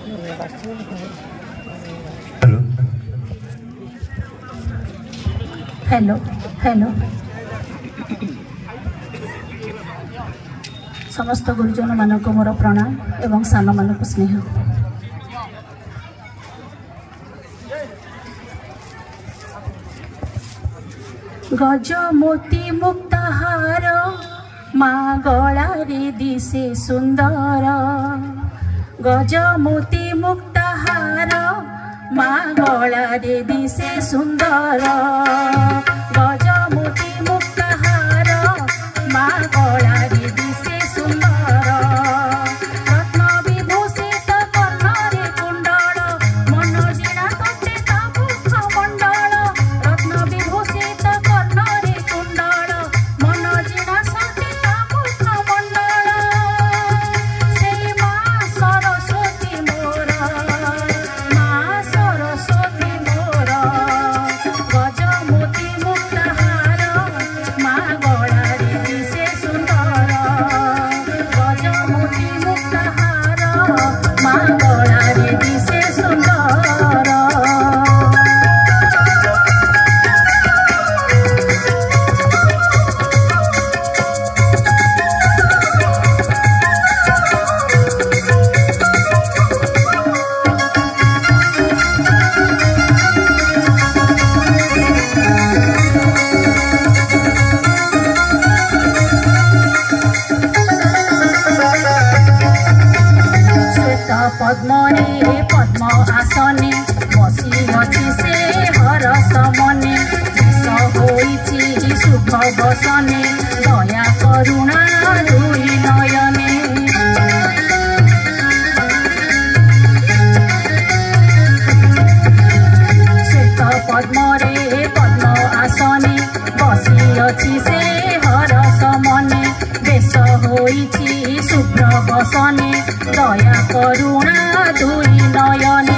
Hello hello समस्त गुरुजन मानक मोर प्रणाम एवं सान मानक स्नेह। गज मोती मुक्ताहार माँ गला रे दिशे सुंदर। गज मोती मुक्ताहार माँ गला रे दिशे सुंदर। गज मोती मुक्ताहार माँ गला रे दिशे सुंदर। रत्न विभूषित कर्णरे कुंडल मन जिणा तोचे मुख मंडल। रत्न विभूषित कर्णरे कुंडल मन जिणा तोचे मुख मंडल। से माँ सरस्वती मोर माँ सरस्वती मोर। गज मोती मुक्ताहार माँ गला रे दिशे सुंदर। गज मोती मुक्ताहार माँ गला रे दिशे सुंदर। श्वेत पद्मरे पद्म आसने बसी अछि से हरस मने। विष होइछि शुभ बसने दया करुणा दुई नयने। श्वेत पद्मरे पद्म आसने बसी अछि से हरस मने। बेश होइछि शुभ्र बसने दया करुणा दुई नयने।